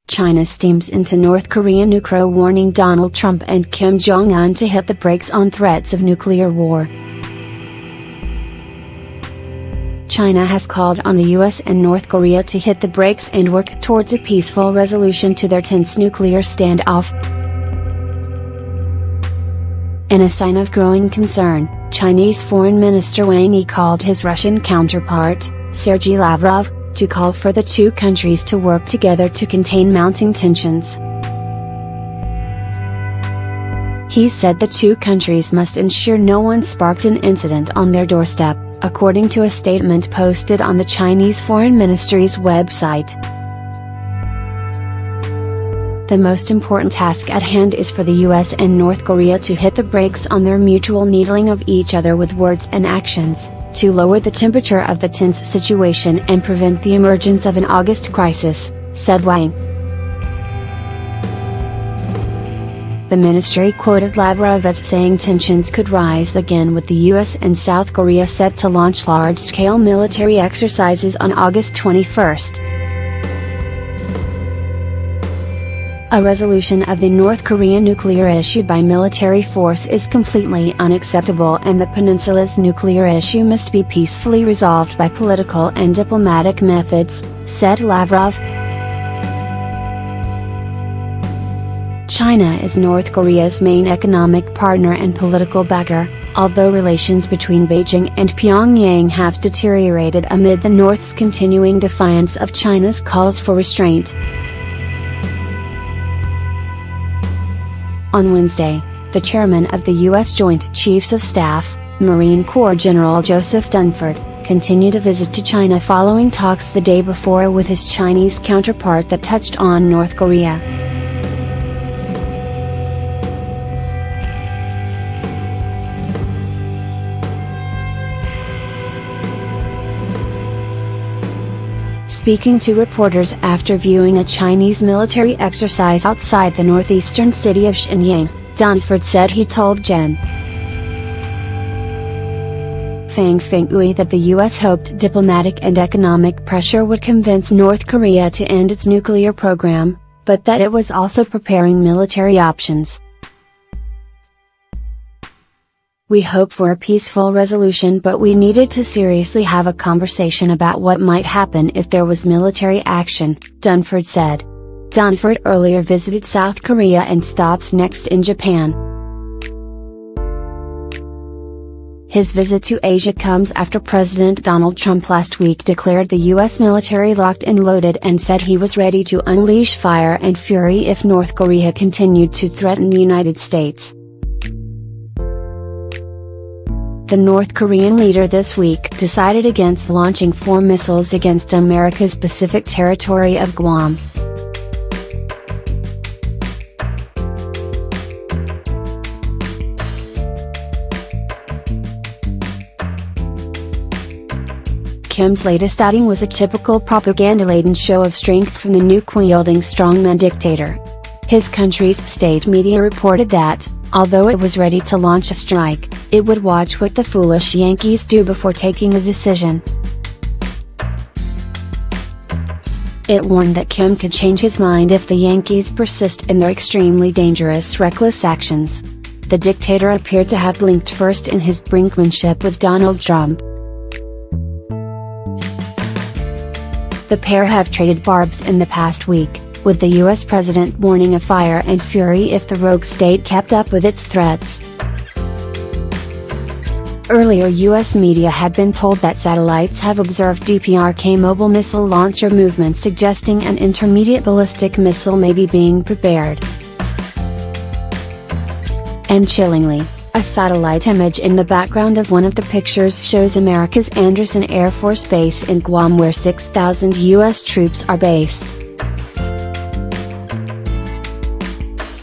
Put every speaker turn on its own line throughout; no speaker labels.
China steams into North Korean nuclear, warning Donald Trump and Kim Jong-un to hit the brakes on threats of nuclear war. China has called on the US and North Korea to hit the brakes and work towards a peaceful resolution to their tense nuclear standoff. In a sign of growing concern, Chinese Foreign Minister Wang Yi called his Russian counterpart, Sergei Lavrov, to call for the two countries to work together to contain mounting tensions. He said the two countries must ensure no one sparks an incident on their doorstep, according to a statement posted on the Chinese Foreign Ministry's website. The most important task at hand is for the US and North Korea to hit the brakes on their mutual needling of each other with words and actions, to lower the temperature of the tense situation and prevent the emergence of an August crisis, said Wang. The ministry quoted Lavrov as saying tensions could rise again with the US and South Korea set to launch large-scale military exercises on August 21. A resolution of the North Korean nuclear issue by military force is completely unacceptable, and the peninsula's nuclear issue must be peacefully resolved by political and diplomatic methods, said Lavrov. China is North Korea's main economic partner and political backer, although relations between Beijing and Pyongyang have deteriorated amid the North's continuing defiance of China's calls for restraint. On Wednesday, the chairman of the U.S. Joint Chiefs of Staff, Marine Corps General Joseph Dunford, continued a visit to China following talks the day before with his Chinese counterpart that touched on North Korea. Speaking to reporters after viewing a Chinese military exercise outside the northeastern city of Shenyang, Dunford said he told Gen. Fang Fenghui that the U.S. hoped diplomatic and economic pressure would convince North Korea to end its nuclear program, but that it was also preparing military options. We hope for a peaceful resolution, but we needed to seriously have a conversation about what might happen if there was military action, Dunford said. Dunford earlier visited South Korea and stops next in Japan. His visit to Asia comes after President Donald Trump last week declared the U.S. military locked and loaded and said he was ready to unleash fire and fury if North Korea continued to threaten the United States. The North Korean leader this week decided against launching 4 missiles against America's Pacific territory of Guam. Kim's latest outing was a typical propaganda-laden show of strength from the nuke-wielding strongman dictator. His country's state media reported that, although it was ready to launch a strike, it would watch what the foolish Yankees do before taking a decision. It warned that Kim could change his mind if the Yankees persist in their extremely dangerous, reckless actions. The dictator appeared to have blinked first in his brinkmanship with Donald Trump. The pair have traded barbs in the past week, with the U.S. president warning of fire and fury if the rogue state kept up with its threats. Earlier U.S. media had been told that satellites have observed DPRK mobile missile launcher movements, suggesting an intermediate ballistic missile may be being prepared. And chillingly, a satellite image in the background of one of the pictures shows America's Andersen Air Force Base in Guam, where 6,000 U.S. troops are based.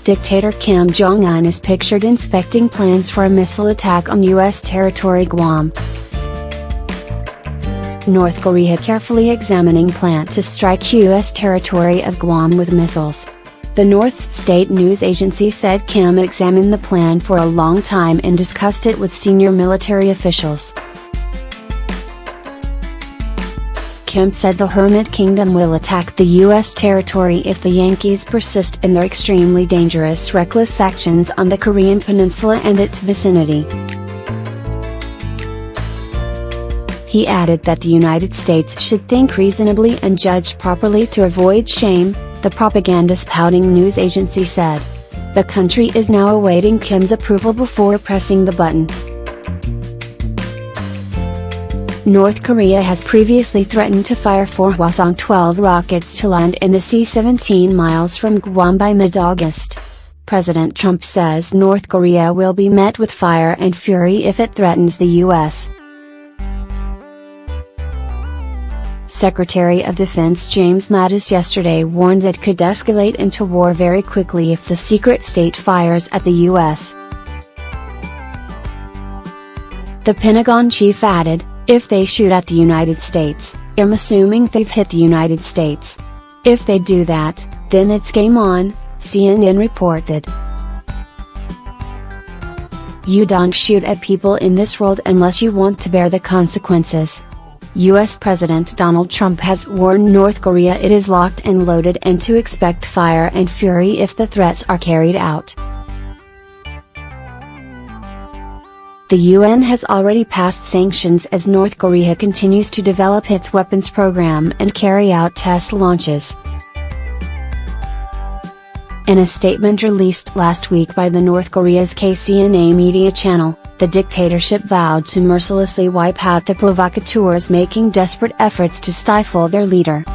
Dictator Kim Jong-un is pictured inspecting plans for a missile attack on U.S. territory Guam. North Korea carefully examining plan to strike U.S. territory of Guam with missiles. The North State news agency said Kim examined the plan for a long time and discussed it with senior military officials. Kim said the Hermit Kingdom will attack the U.S. territory if the Yankees persist in their extremely dangerous, reckless actions on the Korean peninsula and its vicinity. He added that the United States should think reasonably and judge properly to avoid shame, the propagandist pouting news agency said. The country is now awaiting Kim's approval before pressing the button. North Korea has previously threatened to fire 4 Hwasong-12 rockets to land in the sea 17 miles from Guam by mid-August. President Trump says North Korea will be met with fire and fury if it threatens the U.S. Secretary of Defense James Mattis yesterday warned it could escalate into war very quickly if the secret state fires at the U.S. The Pentagon chief added, "If they shoot at the United States, I'm assuming they've hit the United States. If they do that, then it's game on," CNN reported. "You don't shoot at people in this world unless you want to bear the consequences." U.S. President Donald Trump has warned North Korea it is locked and loaded and to expect fire and fury if the threats are carried out. The UN has already passed sanctions as North Korea continues to develop its weapons program and carry out test launches. In a statement released last week by the North Korea's KCNA media channel, the dictatorship vowed to mercilessly wipe out the provocateurs making desperate efforts to stifle their leader.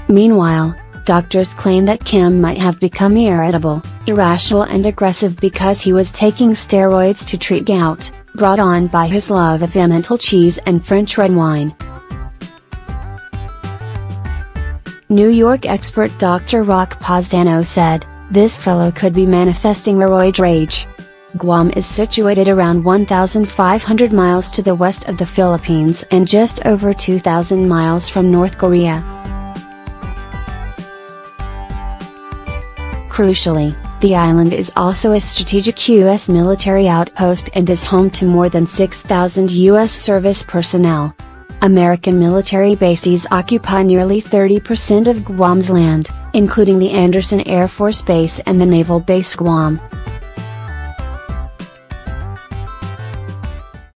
Meanwhile, doctors claim that Kim might have become irritable, irrational and aggressive because he was taking steroids to treat gout, brought on by his love of Emmental cheese and French red wine. New York expert Dr. Rock Posdano said, "This fellow could be manifesting roid rage." Guam is situated around 1,500 miles to the west of the Philippines and just over 2,000 miles from North Korea. Crucially, the island is also a strategic U.S. military outpost and is home to more than 6,000 U.S. service personnel. American military bases occupy nearly 30% of Guam's land, including the Andersen Air Force Base and the Naval Base Guam.